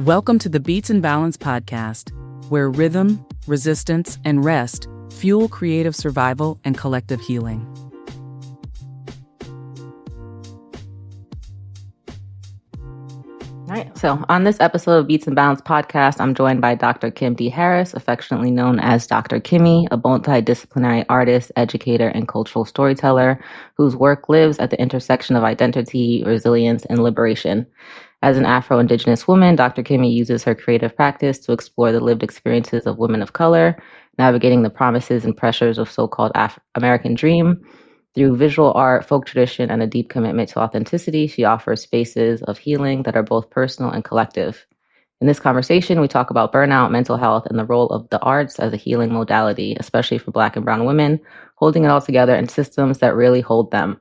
Welcome to the Beats and Balance podcast, where rhythm, resistance, and rest fuel creative survival and collective healing. All right, so on this episode of Beats and Balance podcast, I'm joined by Dr. Kim D. Harris, affectionately known as Dr. Kimme, a multidisciplinary artist, educator, and cultural storyteller whose work lives at the intersection of identity, resilience, and liberation. As an Afro-Indigenous woman, Dr. Kimme uses her creative practice to explore the lived experiences of women of color, navigating the promises and pressures of so-called American dream. Through visual art, folk tradition, and a deep commitment to authenticity, she offers spaces of healing that are both personal and collective. In this conversation, we talk about burnout, mental health, and the role of the arts as a healing modality, especially for Black and Brown women, holding it all together in systems that really hold them.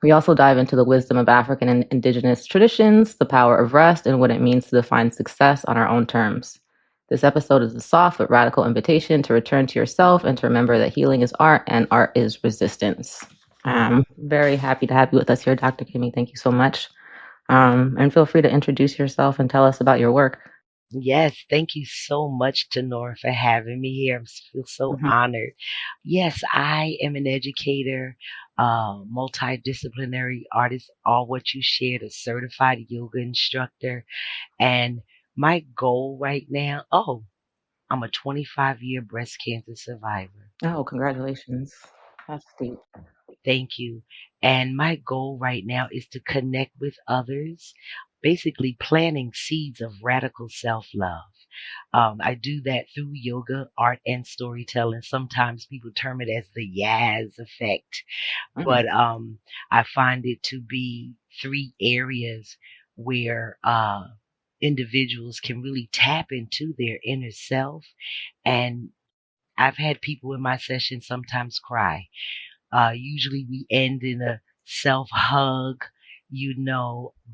We also dive into the wisdom of African and Indigenous traditions, the power of rest, and what it means to define success on our own terms. This episode is a soft but radical invitation to return to yourself and to remember that healing is art and art is resistance. I'm very happy to have you with us here, Dr. Kimme. Thank you so much. And feel free to introduce yourself and tell us about your work. Yes, thank you so much, Tenor, for having me here. I feel so honored. Yes, I am an educator, multidisciplinary artist, all what you shared, a certified yoga instructor. And my goal right now, I'm a 25-year breast cancer survivor. Oh, congratulations. That's deep. Thank you. And my goal right now is to connect with others, basically planting seeds of radical self-love. I do that through yoga, art, and storytelling. Sometimes people term it as the Yaz effect, but I find it to be three areas where individuals can really tap into their inner self. And I've had people in my session sometimes cry. Usually we end in a self-hug,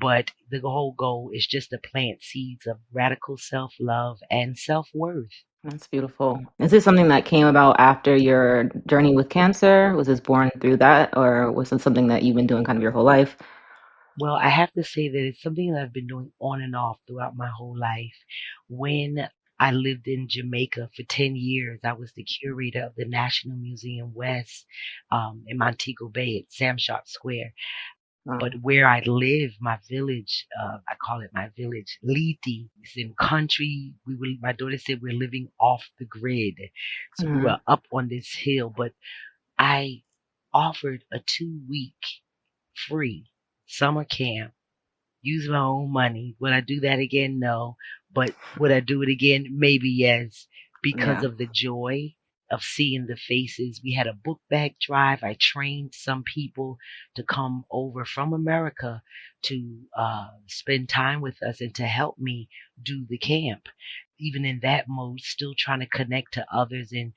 but the whole goal is just to plant seeds of radical self-love and self-worth. That's beautiful. Is this something that came about after your journey with cancer? Was this born through that, or was it something that you've been doing kind of your whole life? Well, I have to say that it's something that I've been doing on and off throughout my whole life. When I lived in Jamaica for 10 years, I was the curator of the National Museum West in Montego Bay at Sam Sharp Square. But where I live, my village, I call it my village, Liti, it's in country. My daughter said we're living off the grid. So we were up on this hill, but I offered a 2-week free summer camp, use my own money. Would I do that again? No. But would I do it again? Maybe yes, because of the joy of seeing the faces. We had a book bag drive. I trained some people to come over from America to spend time with us and to help me do the camp. Even in that mode, still trying to connect to others. And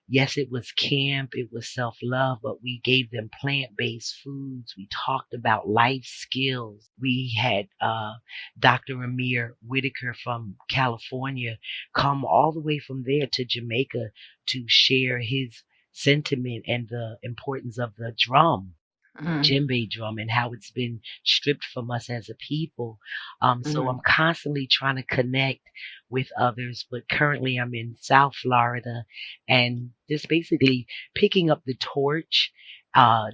yes, it was camp, it was self-love, but we gave them plant-based foods. We talked about life skills. We had Dr. Amir Whitaker from California come all the way from there to Jamaica to share his sentiment and the importance of the drum. Djembe drum and how it's been stripped from us as a people. So I'm constantly trying to connect with others, but currently I'm in South Florida and just basically picking up the torch,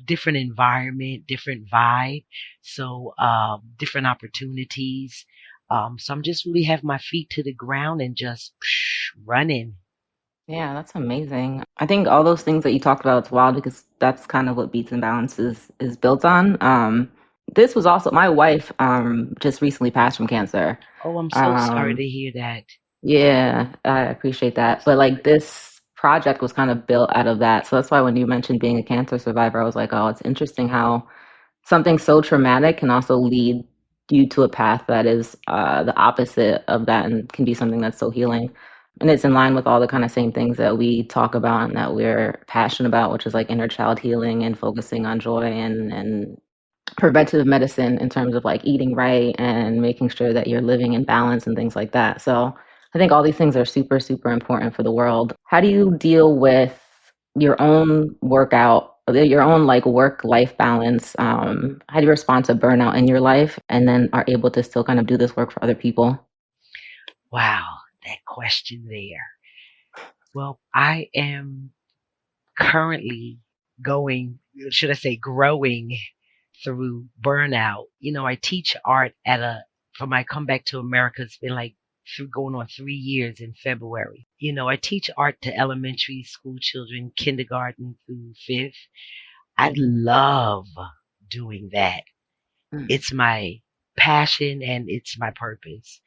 different environment, different vibe. So, different opportunities. So I'm just really have my feet to the ground and just running. Yeah, that's amazing. I think all those things that you talked about, it's wild because that's kind of what Beats and Balance is built on. This was also my wife just recently passed from cancer. Oh, I'm so sorry to hear that. Yeah, I appreciate that. But like this project was kind of built out of that. So that's why when you mentioned being a cancer survivor, I was like, oh, it's interesting how something so traumatic can also lead you to a path that is the opposite of that and can be something that's so healing. And it's in line with all the kind of same things that we talk about and that we're passionate about, which is like inner child healing and focusing on joy and preventative medicine in terms of like eating right and making sure that you're living in balance and things like that. So I think all these things are super, super important for the world. How do you deal with your own your own like work-life balance? How do you respond to burnout in your life and then are able to still kind of do this work for other people? Wow, that question there. Well, I am currently growing through burnout. I teach art from my comeback to America. It's been like going on 3 years in February. I teach art to elementary school children, kindergarten through fifth. I love doing that. It's my passion and it's my purpose.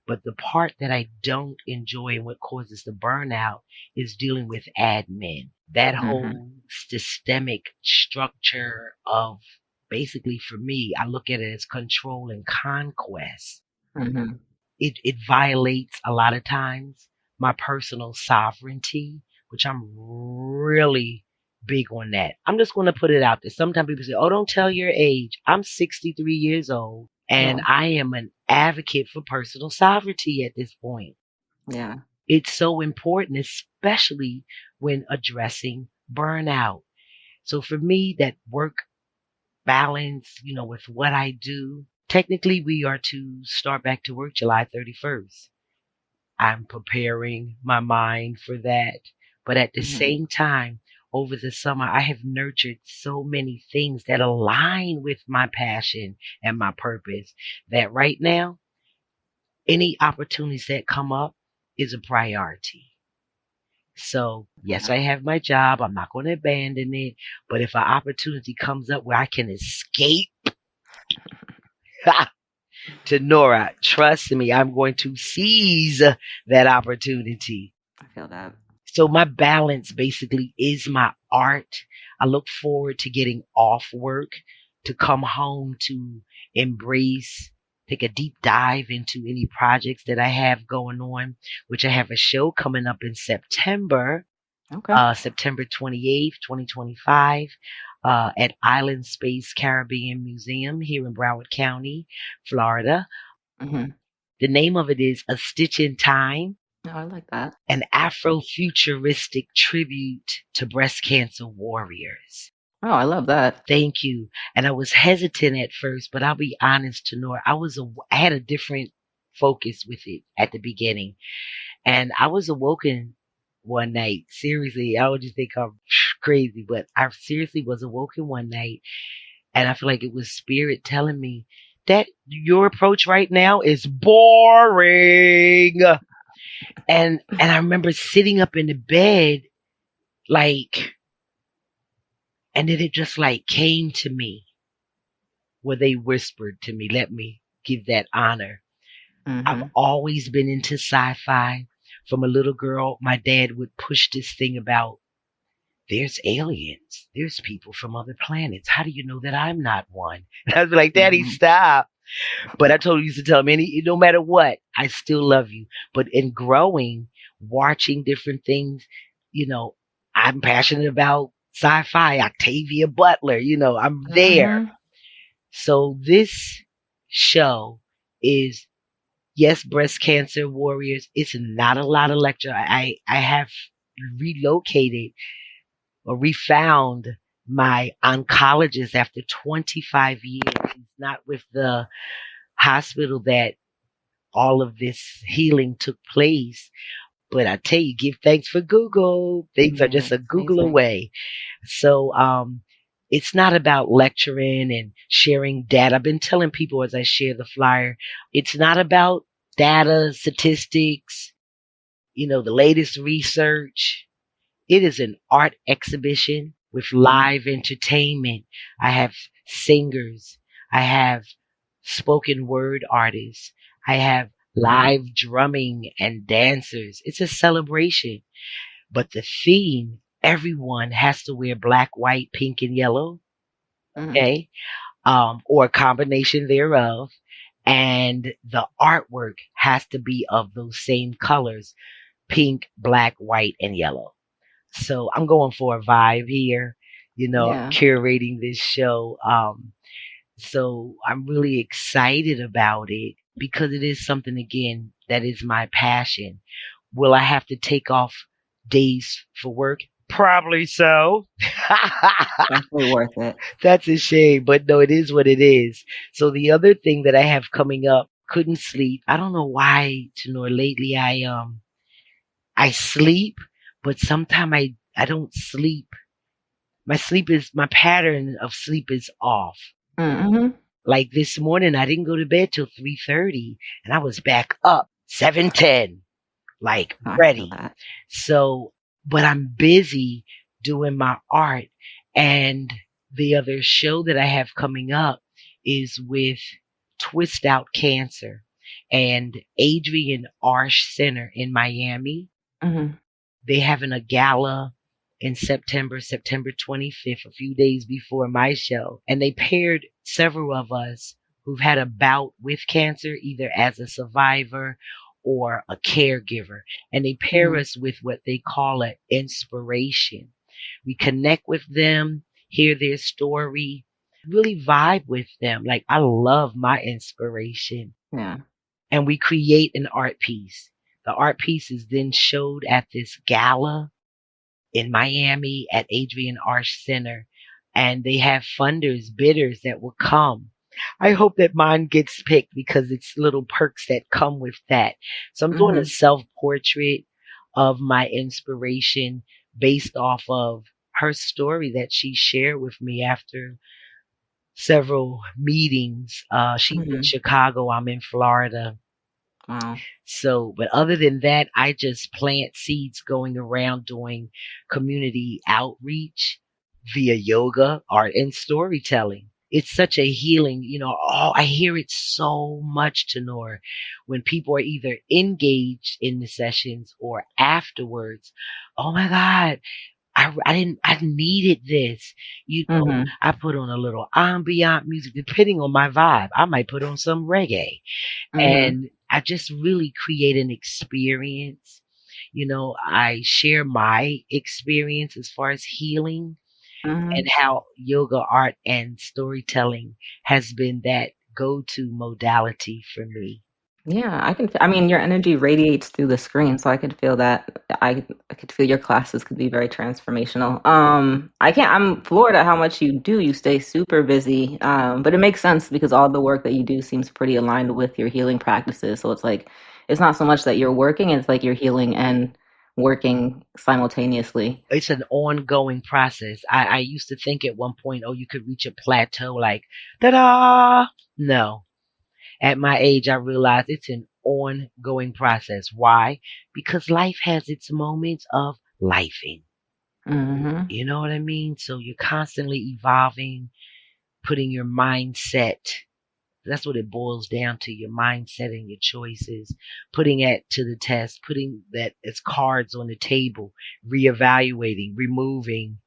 But the part that I don't enjoy and what causes the burnout is dealing with admin. That whole systemic structure of basically, for me, I look at it as control and conquest. It violates a lot of times my personal sovereignty, which I'm really big on that. I'm just going to put it out there. Sometimes people say, oh, don't tell your age. I'm 63 years old and I am an advocate for personal sovereignty at this point. Yeah. It's so important, especially when addressing burnout. So for me, that work balance, with what I do, technically we are to start back to work July 31st. I'm preparing my mind for that. But at the same time, over the summer, I have nurtured so many things that align with my passion and my purpose that right now, any opportunities that come up is a priority. So, yes, I have my job. I'm not going to abandon it. But if an opportunity comes up where I can escape, to Nora, trust me, I'm going to seize that opportunity. I feel that. So my balance basically is my art. I look forward to getting off work, to come home, to embrace, take a deep dive into any projects that I have going on, which I have a show coming up in September. Okay. September 28th, 2025, at Island Space Caribbean Museum here in Broward County, Florida. The name of it is A Stitch in Time. Oh, I like that. An Afrofuturistic tribute to breast cancer warriors. Oh, I love that. Thank you. And I was hesitant at first, but I'll be honest, Tenor, I had a different focus with it at the beginning. And I was awoken one night. Seriously, I would just think I'm crazy, but I seriously was awoken one night. And I feel like it was spirit telling me that your approach right now is boring. And I remember sitting up in the bed, and then it just came to me where they whispered to me, let me give that honor. I've always been into sci-fi. From a little girl, my dad would push this thing about there's aliens. There's people from other planets. How do you know that I'm not one? And I was like, Daddy, stop. But I used to tell him, no matter what, I still love you. But in growing, watching different things, I'm passionate about sci-fi, Octavia Butler, I'm there. So this show is, yes, breast cancer warriors. It's not a lot of lecture. I have relocated or refound my oncologist after 25 years. He's not with the hospital that all of this healing took place. But I tell you, give thanks for Google. Things are just a Google away. So it's not about lecturing and sharing data. I've been telling people as I share the flyer, it's not about data, statistics, the latest research. It is an art exhibition with live entertainment. I have singers. I have spoken word artists. I have live drumming and dancers. It's a celebration. But the theme, everyone has to wear black, white, pink, and yellow. Okay. Or a combination thereof. And the artwork has to be of those same colors, pink, black, white, and yellow. So I'm going for a vibe here, curating this show. So I'm really excited about it because it is something, again, that is my passion. Will I have to take off days for work? Probably so. Definitely worth it. That's a shame, but no, it is what it is. So the other thing that I have coming up couldn't sleep. I don't know why, Tenor, lately I sleep, but sometimes I don't sleep. My pattern of sleep is off. Mm-hmm. Like this morning, I didn't go to bed till 3:30 and I was back up 7:10, like I feel ready. that. So, but I'm busy doing my art. And the other show that I have coming up is with Twist Out Cancer and Adrian Arsh Center in Miami. Mm-hmm. They having a gala in September 25th, a few days before my show. And they paired several of us who've had a bout with cancer, either as a survivor or a caregiver. And they pair Mm-hmm. us with what they call an inspiration. We connect with them, hear their story, really vibe with them. Like, I love my inspiration. Yeah. And we create an art piece. The art piece is then showed at this gala in Miami at Adrian Arsh Center. And they have funders, bidders that will come. I hope that mine gets picked because it's little perks that come with that. So I'm doing a Mm-hmm. self-portrait of my inspiration based off of her story that she shared with me after several meetings. She's in Mm-hmm. Chicago. I'm in Florida. Wow. So, but other than that, I just plant seeds going around doing community outreach via yoga, art, and storytelling. It's such a healing, I hear it so much, Tenor, when people are either engaged in the sessions or afterwards. Oh my God, I needed this. Mm-hmm. I put on a little ambient music, depending on my vibe. I might put on some reggae. Mm-hmm. And I just really create an experience. I share my experience as far as healing and Mm-hmm. how yoga, art, and storytelling has been that go-to modality for me. Yeah, I mean, your energy radiates through the screen, so I could feel that. I could feel your classes could be very transformational. I'm floored at how much you do. You stay super busy. But it makes sense because all the work that you do seems pretty aligned with your healing practices. So it's like, it's not so much that you're working, it's like you're healing and working simultaneously. It's an ongoing process. I used to think at one point, oh, you could reach a plateau like, ta-da! No. At my age, I realized it's an ongoing process. Why? Because life has its moments of lifing. Mm-hmm. You know what I mean? So you're constantly evolving, putting your mindset. That's what it boils down to, your mindset and your choices, putting it to the test, putting that as cards on the table, reevaluating, removing,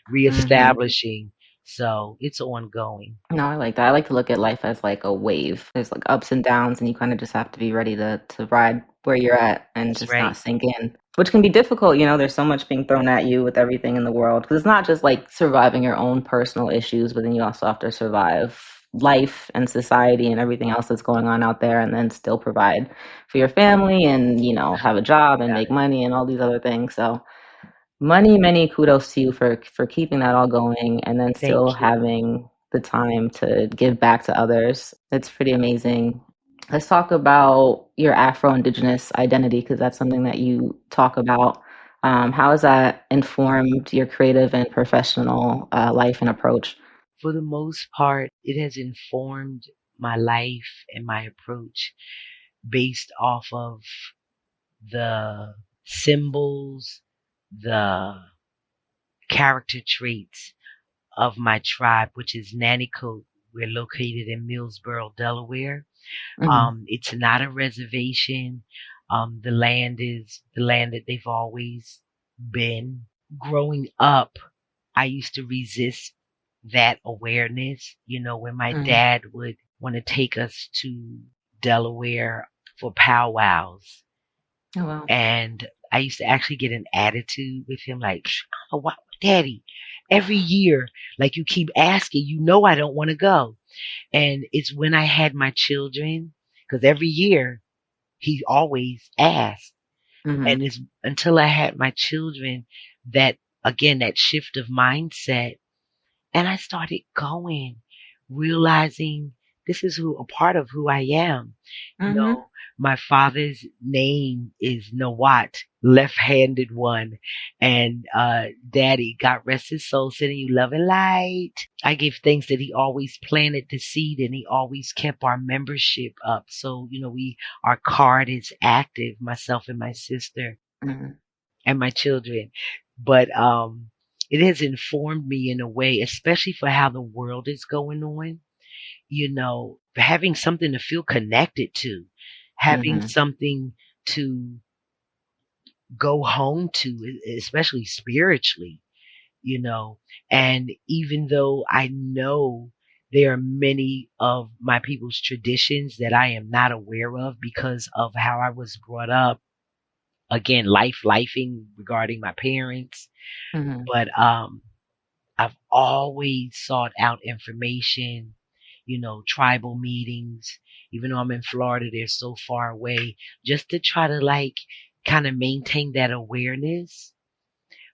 Mm-hmm. reestablishing. So it's ongoing. No, I like that. I like to look at life as like a wave. There's like ups and downs, and you kind of just have to be ready to ride where you're at and That's just not right. sink in, which can be difficult. There's so much being thrown at you with everything in the world. Because it's not just like surviving your own personal issues, but then you also have to survive life and society and everything else that's going on out there, and then still provide for your family and, have a job and Yeah. make money and all these other things. So, many kudos to you for keeping that all going and then Thank still you. having the time to give back to others. It's pretty amazing. Let's talk about your Afro-Indigenous identity because that's something that you talk about. How has that informed your creative and professional life and approach? For the most part, it has informed my life and my approach based off of the symbols, the character traits of my tribe, which is Nanticoke. We're located in Millsboro, Delaware. Mm-hmm. It's not a reservation. The land is the land that they've always been. Growing up, I used to resist that awareness. When my Mm-hmm. dad would want to take us to Delaware for powwows, Oh, wow. and I used to actually get an attitude with him, like, oh, wow, Daddy, every year, like you keep asking, I don't want to go. And it's when I had my children, because every year he always asked. Mm-hmm. And it's until I had my children that, again, that shift of mindset. And I started going, realizing this is a part of who I am. You Mm-hmm. know, my father's name is Nawat, left-handed one. And Daddy, God rest his soul, sending you love and light. I give thanks that he always planted the seed and he always kept our membership up. So, our card is active, myself and my sister Mm-hmm. and my children. But it has informed me in a way, especially for how the world is going on, having something to feel connected to, having Mm-hmm. something to go home to, especially spiritually, you know. And even though I know there are many of my people's traditions that I am not aware of because of how I was brought up, again, lifing regarding my parents, Mm-hmm. but I've always sought out information, tribal meetings. Even though I'm in Florida, they're so far away, just to try to kind of maintain that awareness.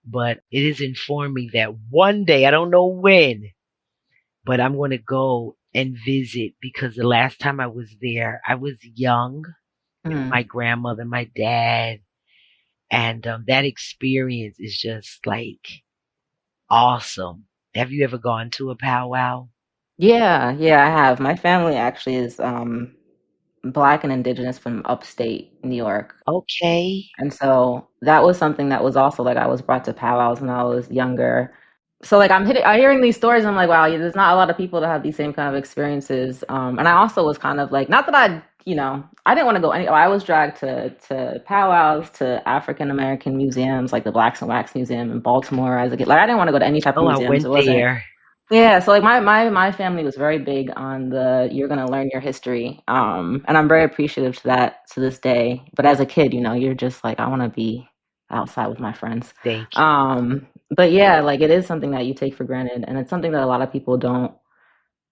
But it has informed me that one day, I don't know when, but I'm going to go and visit, because the last time I was there, I was young with Mm-hmm. my grandmother, my dad, and that experience is just awesome. Have you ever gone to a powwow? Yeah, yeah, I have. My family actually is Black and Indigenous from upstate New York. Okay. And so that was something that was also like I was brought to powwows when I was younger. So like I'm hearing these stories and I'm like, wow, there's not a lot of people that have these same kind of experiences. And I also was kind of like, not that I didn't want to go I was dragged to powwows, to African American museums, like the Blacks and Wax Museum in Baltimore as a kid. Like I didn't want to go to any type of Oh, I museums. went It wasn't. there. Yeah, so like my family was very big on the you're gonna learn your history. And I'm very appreciative to that to this day. But as a kid, you're just like, I wanna be outside with my friends. Thank you. But yeah, like it is something that you take for granted, and it's something that a lot of people don't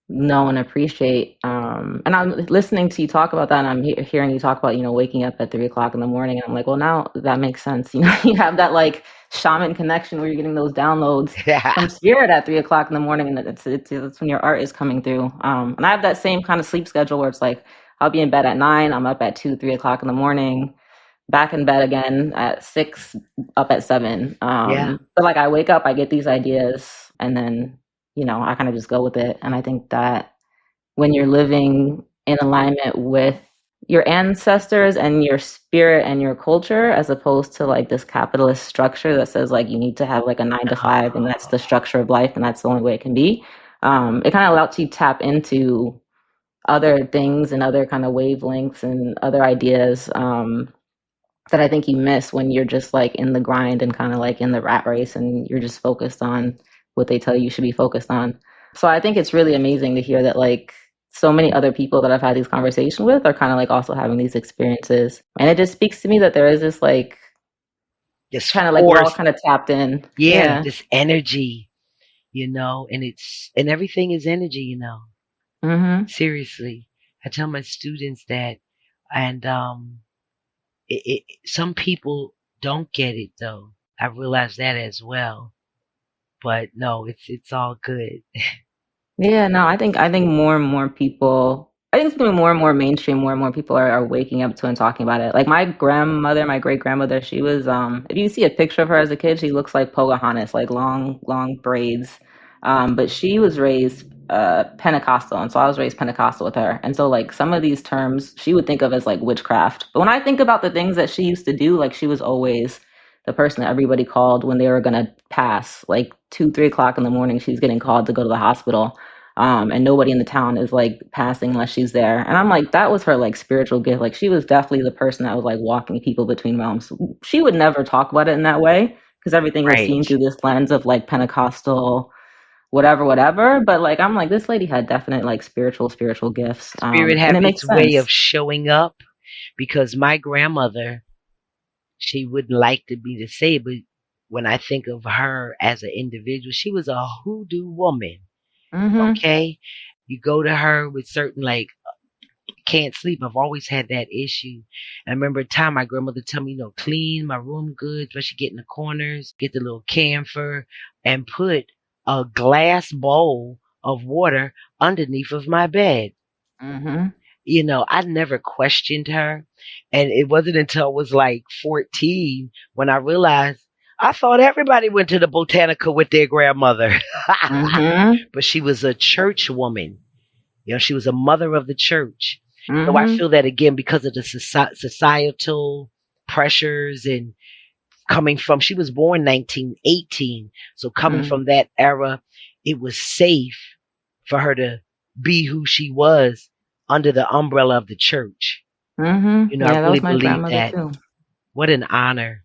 know and appreciate. And I'm listening to you talk about that, and I'm hearing you talk about, waking up at 3 o'clock in the morning, and I'm like, well, now that makes sense. You have that like shaman connection where you're getting those downloads from spirit at 3 o'clock in the morning, and it's when your art is coming through. And I have that same kind of sleep schedule where it's like I'll be in bed at 9, I'm up at 2, 3 o'clock in the morning, back in bed again at 6, up at 7. Yeah. But like I wake up, I get these ideas, and then I kind of just go with it. And I think that when you're living in alignment with your ancestors and your spirit and your culture, as opposed to like this capitalist structure that says like you need to have like a 9 to 5 and that's the structure of life and that's the only way it can be, it kind of allows you to tap into other things and other kind of wavelengths and other ideas, that I think you miss when you're just like in the grind and kind of like in the rat race and you're just focused on what they tell you should be focused on. So I think it's really amazing to hear that like so many other people that I've had these conversations with are kind of like also having these experiences. And it just speaks to me that there is this like This kind of like we're all force. kind of tapped in. Yeah. Yeah. This energy, and everything is energy, Mm-hmm. Seriously. I tell my students that, and some people don't get it though. I realize that as well. But no, it's all good. Yeah, no, I think more and more people, I think it's becoming more and more mainstream, more and more people are waking up to and talking about it. Like my grandmother, my great grandmother, she was if you see a picture of her as a kid, she looks like Pocahontas, like long, long braids. But she was raised Pentecostal, and so I was raised Pentecostal with her. And so like some of these terms she would think of as like witchcraft. But when I think about the things that she used to do, like she was always the person that everybody called when they were gonna pass, like 2, 3 o'clock in the morning, she's getting called to go to the hospital. And nobody in the town is like passing unless she's there. And I'm like, that was her like spiritual gift. Like she was definitely the person that was like walking people between realms. She would never talk about it in that way because everything was Right. seen through this lens of like Pentecostal, whatever, whatever. But like, I'm like, this lady had definite like spiritual gifts. Spirit And have it its makes way of sense. showing up, because my grandmother, she wouldn't like to be to say, but when I think of her as an individual, she was a hoodoo woman. Mm-hmm. Okay. You go to her with certain can't sleep. I've always had that issue. I remember a time my grandmother told me, clean my room good, especially get in the corners, get the little camphor, and put a glass bowl of water underneath of my bed. Mm-hmm. You know, I never questioned her. And it wasn't until I was like 14 when I realized I thought everybody went to the Botanica with their grandmother. Mm-hmm. But she was a church woman. You know, she was a mother of the church. So I Mm-hmm. feel that again because of the societal pressures and coming from, she was born 1918. So coming Mm-hmm. from that era, it was safe for her to be who she was under the umbrella of the church. You know, I Yeah, that really was my believe grandmother that. too. What an honor.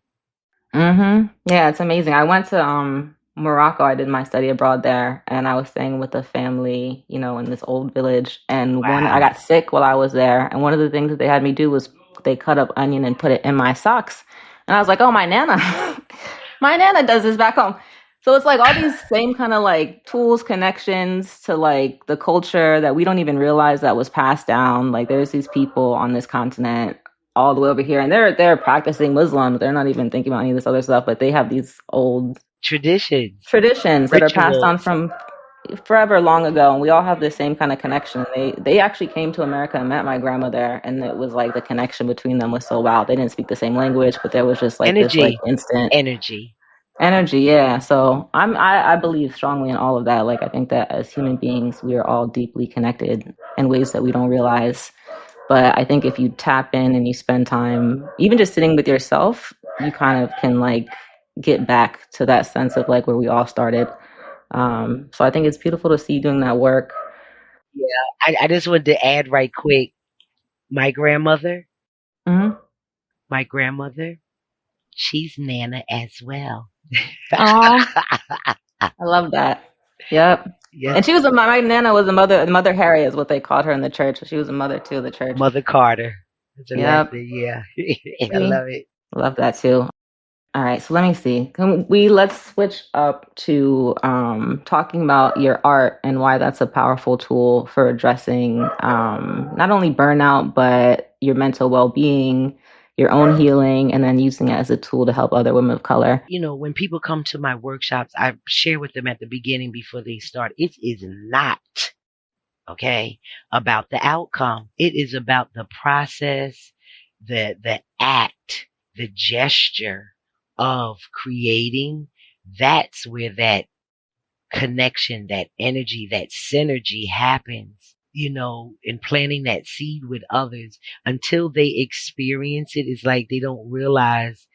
Yeah, it's amazing. I went to Morocco. I did my study abroad there, and I was staying with a family, in this old village. And I Wow. got sick while I was there, and one of the things that they had me do was they cut up onion and put it in my socks. And I was like, "Oh, my nana, my nana does this back home." So it's like all these same kind of like tools, connections to like the culture that we don't even realize that was passed down. Like there's these people on this continent all the way over here, and they're practicing Muslims. They're not even thinking about any of this other stuff, but they have these old Traditions, traditions that are passed on rituals. from forever long ago, and we all have the same kind of connection. They actually came to America and met my grandma there, and it was like the connection between them was so wild. They didn't speak the same language, but there was just like this like Energy. instant Energy. energy. Yeah, so I believe strongly in all of that. Like I think that as human beings we are all deeply connected in ways that we don't realize. But I think if you tap in and you spend time, even just sitting with yourself, you kind of can like get back to that sense of like where we all started. So I think it's beautiful to see you doing that work. Yeah. I just wanted to add right quick. My grandmother, Hmm. my grandmother, she's Nana as well. Oh, I love that. Yep. Yes, And she was my nana was a mother. Mother Harry is what they called her in the church. She was a mother to the church. Mother Carter. That's a Yep. lesson. Yeah. I See, love it. love that too. All right, so let me see. Let's switch up to talking about your art and why that's a powerful tool for addressing not only burnout, but your mental well-being, your own healing, and then using it as a tool to help other women of color. You know, when people come to my workshops, I share with them at the beginning before they start, it is not, okay, about the outcome. It is about the process, the act, the gesture of creating. That's where that connection, that energy, that synergy happens, you know, in planting that seed with others until they experience it. It's like they don't realize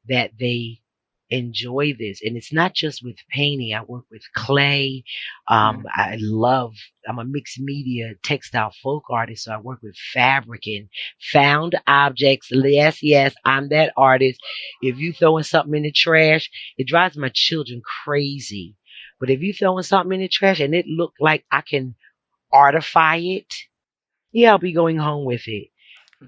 that they enjoy this. And it's not just with painting. I work with clay. Mm. I'm a mixed media textile folk artist. So I work with fabric and found objects. Yes, yes, I'm that artist. If you throwing something in the trash, it drives my children crazy. But if you throwing something in the trash and it look like I can artify it, yeah, I'll be going home with it.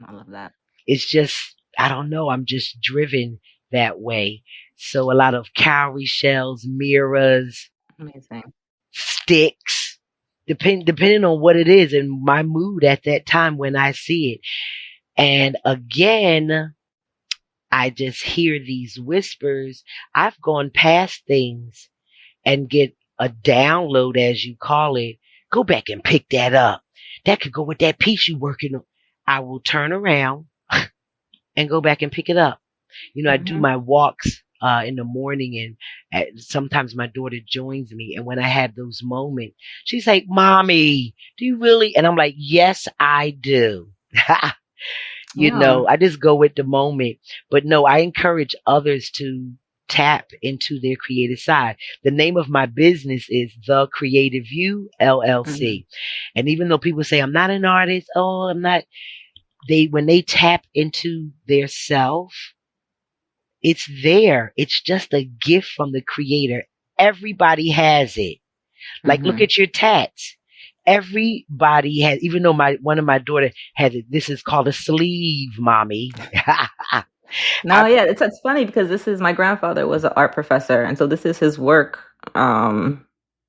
I love that. It's just, I don't know, I'm just driven that way. So a lot of cowrie shells, mirrors, Amazing. sticks, depending on what it is and my mood at that time when I see it. And again, I just hear these whispers. I've gone past things and get a download, as you call it. Go back and pick that up. That could go with that piece you working on. I will turn around and go back and pick it up. You know, I do Hmm. my walks in the morning, and sometimes my daughter joins me. And when I have those moments, she's like, "Mommy, do you really?" And I'm like, "Yes, I do." You Yeah. know, I just go with the moment. But no, I encourage others to tap into their creative side. The name of my business is The Creative You Hmm. LLC. And even though people say I'm not an artist, oh, I'm not, when they tap into their self, it's there. It's just a gift from the creator. Everybody has it. Like, look Hmm. at your tats. Everybody has, even though one of my daughter has it. This is called a sleeve, mommy. No, I, yeah, it's funny because this is my grandfather was an art professor, and so this is his work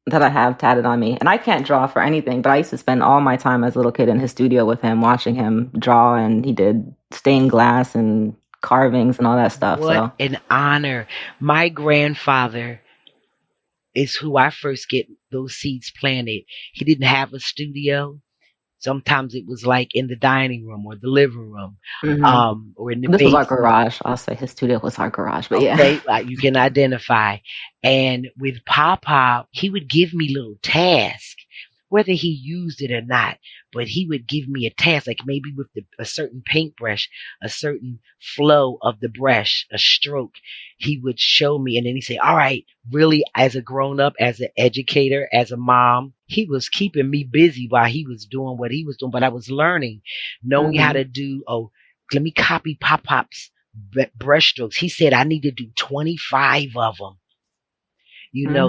that I have tatted on me. And I can't draw for anything, but I used to spend all my time as a little kid in his studio with him, watching him draw, and he did stained glass and carvings and all that stuff. what So, an honor. My grandfather is who I first get those seeds planted. He didn't have a studio. Sometimes it was like in the dining room or the living room, or in the This was our basement. garage. I'll say his studio was our garage, but yeah. Okay, like you can identify. And with Papa, he would give me little tasks, whether he used it or not. But he would give me a task, like maybe with a certain paintbrush, a certain flow of the brush, a stroke. He would show me, and then he'd say, "All right, really, as a grown up, as an educator, as a mom." He was keeping me busy while he was doing what he was doing, but I was learning, knowing how to do. Oh, let me copy Pop-Pop's brush strokes. He said I need to do 25 of them.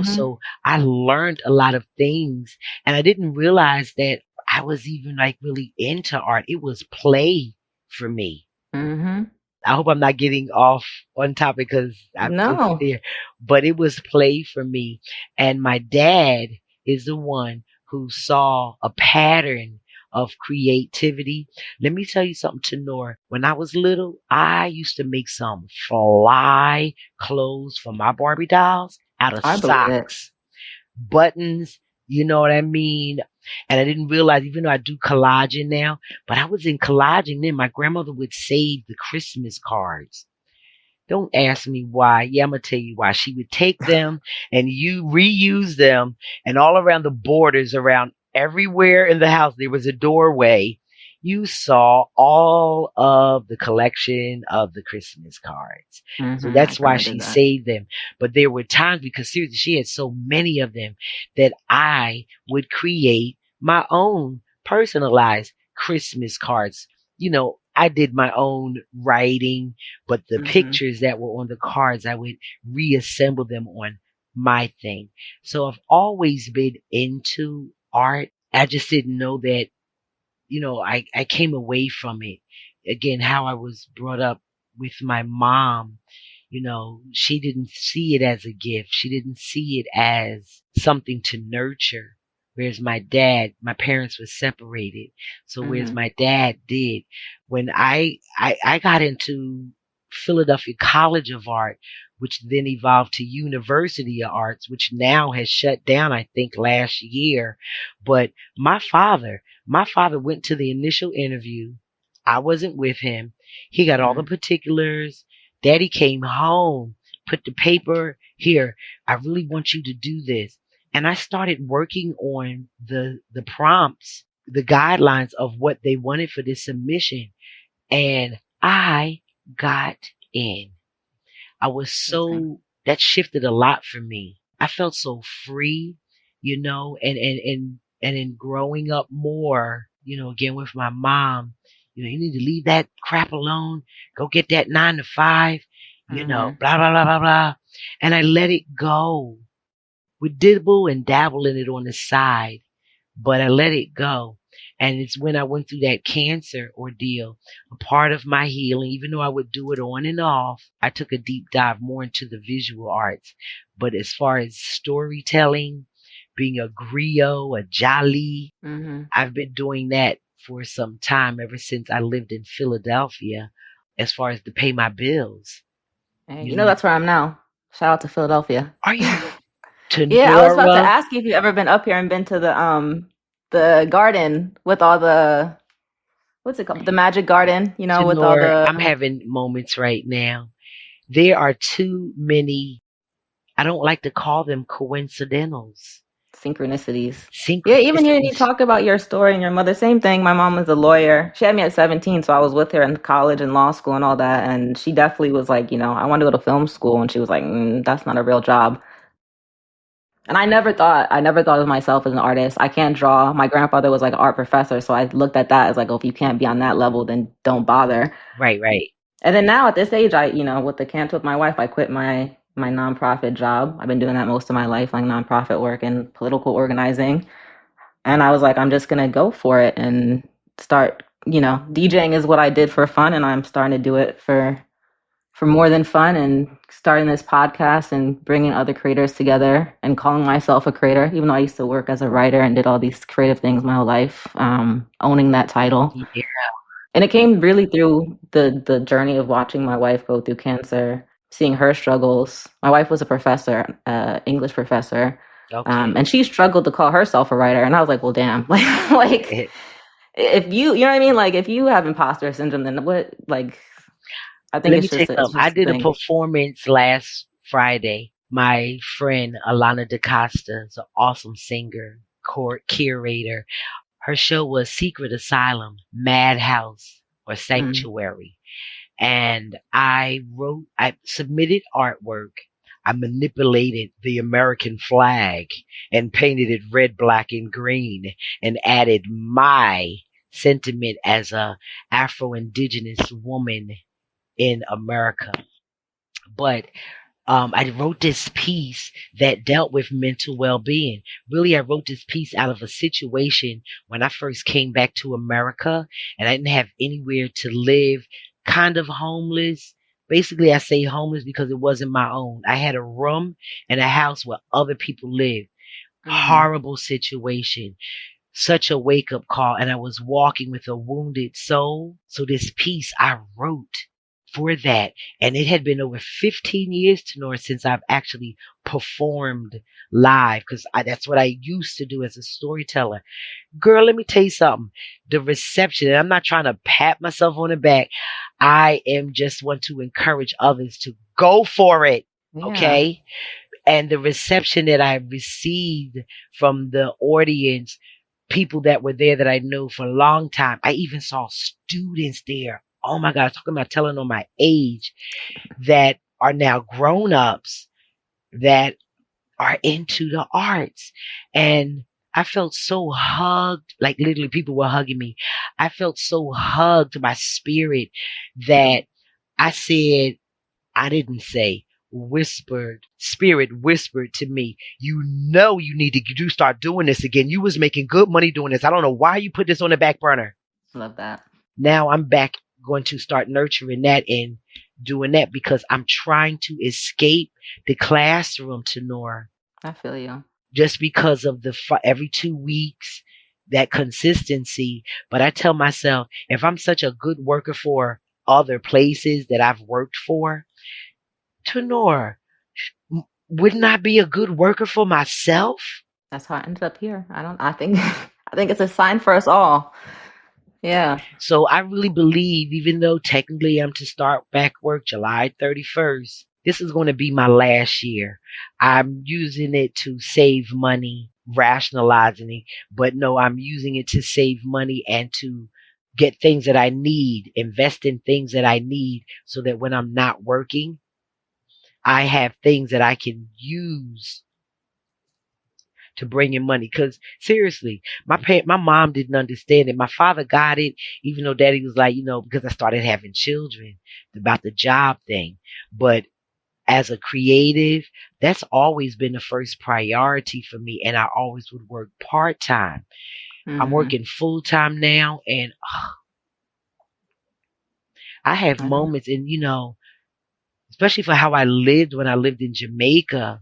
So I learned a lot of things, and I didn't realize that I was even like really into art. It was play for me. I hope I'm not getting off on topic because I'm just there, but it was play for me. And my dad is the one who saw a pattern of creativity. Let me tell you something, Tenor. When I was little, I used to make some fly clothes for my Barbie dolls out of socks, buttons, you know what I mean? And I didn't realize, even though I do collaging now, but I was in collaging then. My grandmother would save the Christmas cards. Don't ask me why. Yeah, I'm going to tell you why. She would take them and you reuse them, and all around the borders, around everywhere in the house, there was a doorway. You saw all of the collection of the Christmas cards. So that's why she saved them. But there were times, because seriously, she had so many of them, that I would create my own personalized Christmas cards. I did my own writing, but the pictures that were on the cards, I would reassemble them on my thing. So I've always been into art. I just didn't know that, I came away from it. Again, how I was brought up with my mom, she didn't see it as a gift. She didn't see it as something to nurture. Whereas my parents were separated. So whereas my dad did, when I got into Philadelphia College of Art, which then evolved to University of Arts, which now has shut down, I think, last year. But my father went to the initial interview. I wasn't with him. He got all the particulars. Daddy came home, put the paper here. I really want you to do this. And I started working on the prompts, the guidelines of what they wanted for this submission. And I got in. I was that shifted a lot for me. I felt so free, and in growing up more, again with my mom, you need to leave that crap alone. Go get that 9 to 5, blah, blah, blah, blah, blah. And I let it go. Would dibble and dabble in it on the side, but I let it go. And it's when I went through that cancer ordeal, a part of my healing, even though I would do it on and off, I took a deep dive more into the visual arts. But as far as storytelling, being a griot, a jolly, I've been doing that for some time, ever since I lived in Philadelphia, as far as to pay my bills. Hey, that's where I'm now. Shout out to Philadelphia. Are you? Yeah, I was about to ask you if you've ever been up here and been to the garden with all the, what's it called? The Magic Garden, with all the... I'm having moments right now. There are too many, I don't like to call them coincidentals. Synchronicities. Yeah, even hearing you talk about your story and your mother, same thing. My mom was a lawyer. She had me at 17, so I was with her in college and law school and all that. And she definitely was like, I want to go to film school. And she was like, that's not a real job. And I never thought of myself as an artist. I can't draw. My grandfather was like an art professor. So I looked at that as like, if you can't be on that level, then don't bother. Right. And then now at this age, I, with the cancer with my wife, I quit my nonprofit job. I've been doing that most of my life, like nonprofit work and political organizing. And I was like, I'm just going to go for it and start, DJing is what I did for fun. And I'm starting to do it for more than fun, and starting this podcast and bringing other creators together and calling myself a creator, even though I used to work as a writer and did all these creative things my whole life, owning that title. Yeah. And it came really through the journey of watching my wife go through cancer, seeing her struggles. My wife was a professor, English professor. Okay. And she struggled to call herself a writer. And I was like, well, damn, like if you know what I mean, like if you have imposter syndrome, then what? Like, I think Let me it's tell you just it's something. I just a did a thing. performance last Friday. My friend Alana DaCosta is an awesome singer, court curator. Her show was Secret Asylum, Madhouse, or Mm. Sanctuary. And I submitted artwork. I manipulated the American flag and painted it red, black, and green and added my sentiment as a Afro-Indigenous woman in America. But I wrote this piece that dealt with mental well-being. Really, I wrote this piece out of a situation when I first came back to America and I didn't have anywhere to live, kind of homeless. Basically, I say homeless because it wasn't my own. I had a room and a house where other people lived. Mm-hmm. Horrible situation, such a wake up call, and I was walking with a wounded soul. So this piece I wrote for that, and it had been over 15 years, Tenor, since I've actually performed live, because that's what I used to do as a storyteller. Girl, let me tell you something. The reception, and I'm not trying to pat myself on the back. I am just want to encourage others to go for it. Yeah. Okay. And the reception that I received from the audience, people that were there that I know for a long time. I even saw students there. Oh my God, talking about telling on my age, that are now grown ups that are into the arts. And I felt so hugged, like literally people were hugging me. I felt so hugged to my spirit that I said, I didn't say, whispered, spirit whispered to me, you know you need to do start doing this again. You was making good money doing this. I don't know why you put this on the back burner. Love that. Now I'm back going to start nurturing that and doing that because I'm trying to escape the classroom, Tenor, I feel you. just because of the every 2 weeks, that consistency. But I tell myself, if I'm such a good worker for other places that I've worked for, Tenor, wouldn't I be a good worker for myself? That's how I ended up here. I think I think it's a sign for us all. Yeah. So I really believe, even though technically I'm to start back work July 31st, this is going to be my last year. I'm using it to save money, rationalizing it, but no, I'm using it to save money and to get things that I need, invest in things that I need so that when I'm not working, I have things that I can use to bring in money. Because seriously, my mom didn't understand it. My father got it, even though daddy was like, because I started having children, about the job thing. But as a creative, that's always been the first priority for me. And I always would work part time. I'm Mm-hmm. working full time now. And I have I know. moments, and, especially for how I lived when I lived in Jamaica.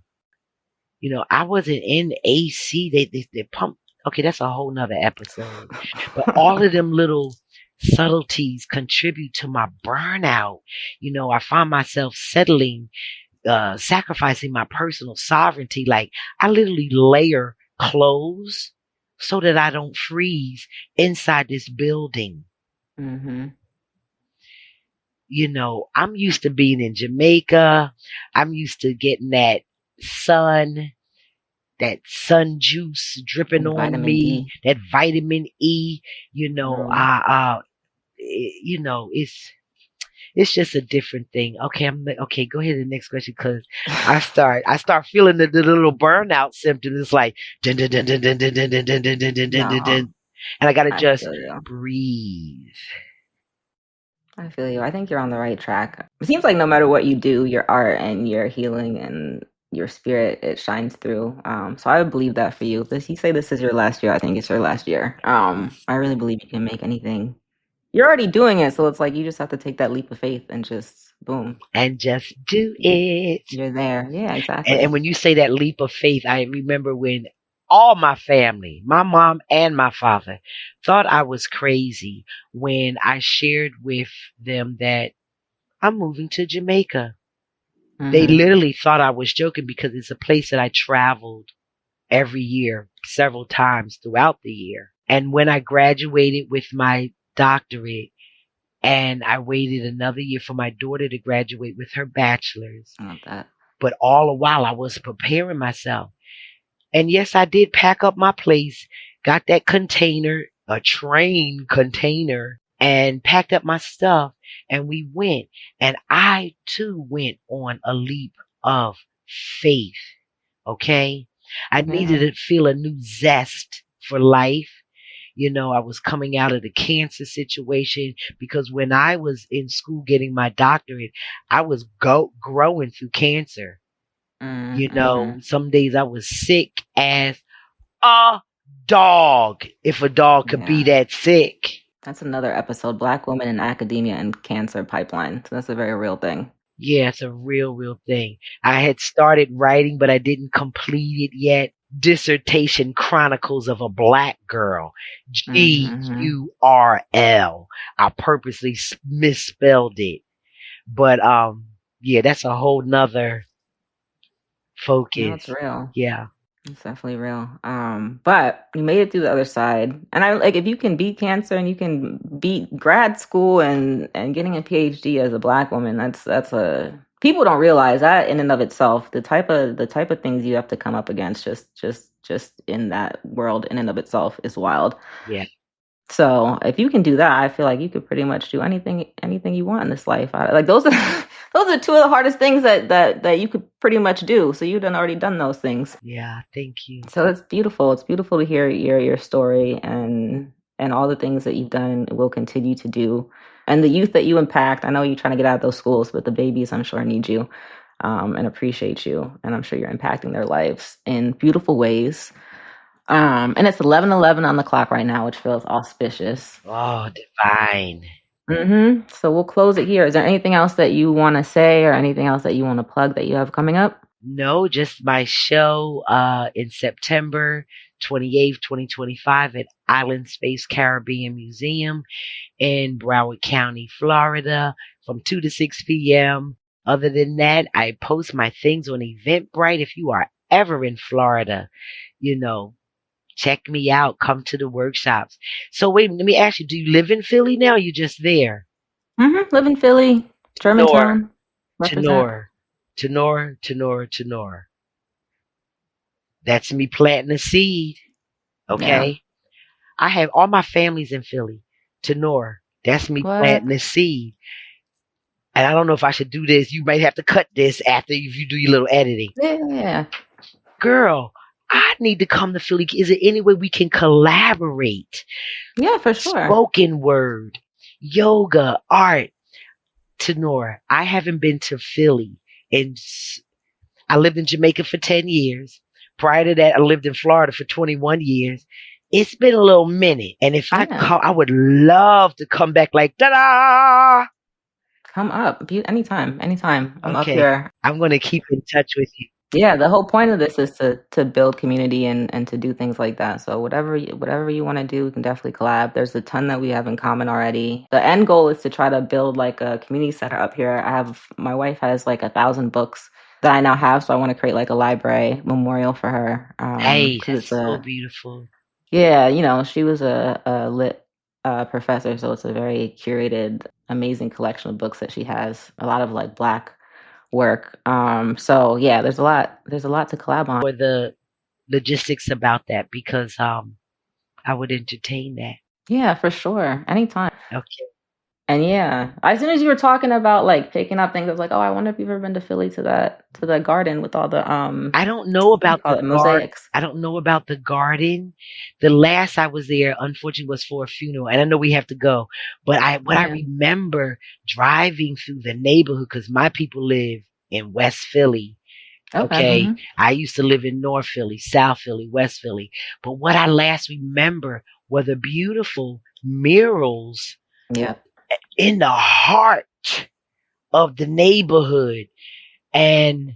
I wasn't in AC. They pumped. Okay, that's a whole nother episode. But all of them little subtleties contribute to my burnout. I find myself settling, sacrificing my personal sovereignty. Like I literally layer clothes so that I don't freeze inside this building. Mm-hmm. I'm used to being in Jamaica. I'm used to getting that sun juice dripping And on vitamin me, D. that vitamin E, Mm. it's just a different thing. Okay, okay. Go ahead to the next question because I start feeling the little burnout symptoms. It's like dun dun dun dun dun dun dun dun dun dun dun dun dun dun, No, dun. And I gotta I just feel you. breathe. I feel you. I think you're on the right track. It seems like no matter what you do, your art and your healing and your spirit, it shines through. So I would believe that for you. If you say this is your last year, I think it's your last year. I really believe you can make anything. You're already doing it, so it's like you just have to take that leap of faith and just boom, And just do it. you're there. Yeah, And exactly. when you say that leap of faith, I remember when all my family, my mom and my father, thought I was crazy when I shared with them that I'm moving to Jamaica. They Mm-hmm. literally thought I was joking because it's a place that I traveled every year, several times throughout the year. And when I graduated with my doctorate, and I waited another year for my daughter to graduate with her bachelor's. I love that. But all the while I was preparing myself. And yes, I did pack up my place, got that container, a train container, and packed up my stuff. And we went. And I too went on a leap of faith. Okay. I needed to feel a new zest for life. You know, I was coming out of the cancer situation because when I was in school getting my doctorate, I was growing through cancer. You know, some days I was sick as a dog, if a dog could be that sick. That's another episode, Black Women in Academia and Cancer Pipeline. So that's a very real thing. Yeah, it's a real thing. I had started writing, but I didn't complete it yet. Dissertation Chronicles of a Black Girl. G-U-R-L. I purposely misspelled it. But, yeah, that's a whole nother focus. No, it's real. Yeah. It's definitely real. But you made it through the other side. And I like, if you can beat cancer and you can beat grad school and getting a PhD as a Black woman, that's a, people don't realize that in and of itself, the type of things you have to come up against just in that world in and of itself is wild. Yeah. So if you can do that, I feel like you could pretty much do anything you want in this life. Like those are two of the hardest things that you could pretty much do. So you've already done those things. Yeah, thank you. So it's beautiful. It's beautiful to hear your story and all the things that you've done and will continue to do. And the youth that you impact. I know you're trying to get out of those schools, but the babies, I'm sure, need you and appreciate you. And I'm sure you're impacting their lives in beautiful ways. And it's 11:11 on the clock right now, which feels auspicious. Oh, divine. So we'll close it here. Is there anything else that you want to say or anything else that you want to plug that you have coming up? No, just my show in September 28th, 2025 at Island Space Caribbean Museum in Broward County, Florida from 2 to 6 p.m. Other than that, I post my things on Eventbrite. If you are ever in Florida, you know, check me out. Come to the workshops. So wait, let me ask you, do you live in Philly now? Or are you just there? Live in Philly, Germantown. Tenor. That's me planting a seed. Okay. Yeah. I have all my family's in Philly. Tenor. That's me planting a seed. And I don't know if I should do this. You might have to cut this after if you do your little editing. Yeah. Girl, I need to come to Philly. Is there any way we can collaborate? Yeah, for sure. Spoken word, yoga, art. Tenor, I haven't been to Philly. And I lived in Jamaica for 10 years. Prior to that, I lived in Florida for 21 years. It's been a little minute. And if I come, I would love to come back like, ta-da! Come up. Anytime. I'm up here. I'm going to keep in touch with you. Yeah, the whole point of this is to build community and to do things like that. So whatever you want to do, we can definitely collab. There's a ton that we have in common already. The end goal is to try to build like a community center up here. My wife has like 1,000 books that I now have, so I want to create like a library memorial for her. Hey, that's so beautiful. Yeah, you know, she was a lit professor, so it's a very curated, amazing collection of books that she has. A lot of like Black work. So yeah, there's a lot to collab on. For the logistics about that, because I would entertain that. Yeah, for sure. Anytime. Okay. And yeah, as soon as you were talking about like picking up things, I was like, oh, I wonder if you've ever been to Philly to the garden with all the I don't know about the mosaics. I don't know about the garden. The last I was there, unfortunately, was for a funeral, and I know we have to go. But I remember driving through the neighborhood because my people live in West Philly. Okay. I used to live in North Philly, South Philly, West Philly. But what I last remember were the beautiful murals. Yeah. In the heart of the neighborhood. And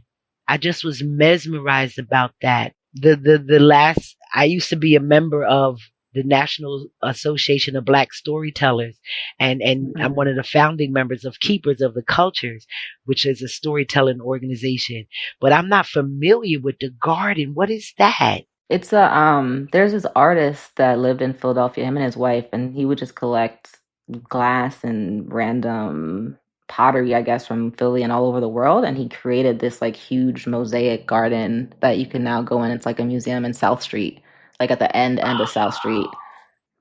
I just was mesmerized about that. The last, I used to be a member of the National Association of Black Storytellers. And I'm one of the founding members of Keepers of the Cultures, which is a storytelling organization. But I'm not familiar with the garden. What is that? It's a there's this artist that lived in Philadelphia, him and his wife, and he would just collect glass and random pottery, I guess, from Philly and all over the world. And he created this like huge mosaic garden that you can now go in. It's like a museum in South Street, like at the end of South Street.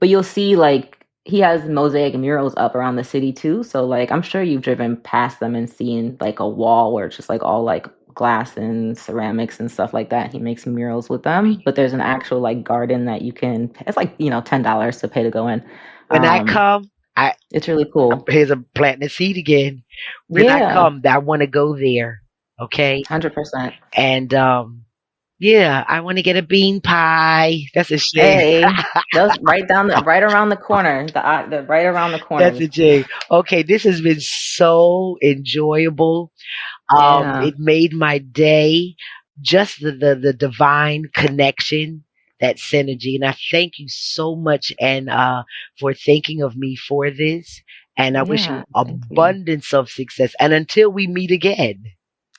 But you'll see like he has mosaic murals up around the city too. So like I'm sure you've driven past them and seen like a wall where it's just like all like glass and ceramics and stuff like that. He makes murals with them. But there's an actual like garden that you can it's like, $10 to pay to go in. When I Um come, I it's really cool. here's a planting a seed again. When I Yeah, come, I want to go there. Okay, 100%. and yeah, I want to get a bean pie. That's a shame. Hey, that's right around the corner. The right around the That's corners. a shame. Okay, this has been so enjoyable. Yeah. It made my day. Just the divine connection, that synergy, and I thank you so much, and for thinking of me for this. And I wish you Yeah, thank you. abundance of success. And until we meet again,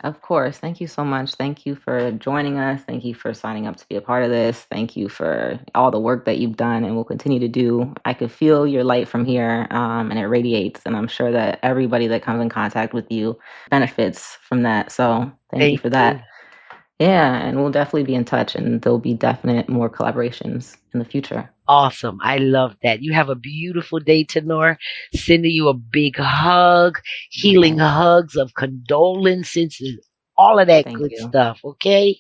Of course. Thank you so much. Thank you for joining us. Thank you for signing up to be a part of this. Thank you for all the work that you've done and will continue to do. I could feel your light from here, and it radiates. And I'm sure that everybody that comes in contact with you benefits from that. So thank you thank for you. that. Yeah, and we'll definitely be in touch, and there'll be definite more collaborations in the future. Awesome. I love that. You have a beautiful day, Tenor. Sending you a big hug, healing Yeah, hugs of condolences, and all of that thank good you. stuff. Okay.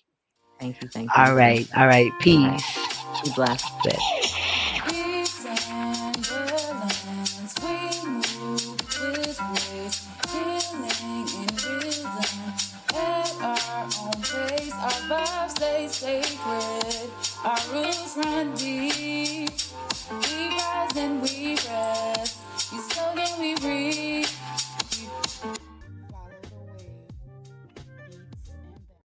Thank you. Thank you. All You too. right. All right. All right. Peace. Be blessed. Bless.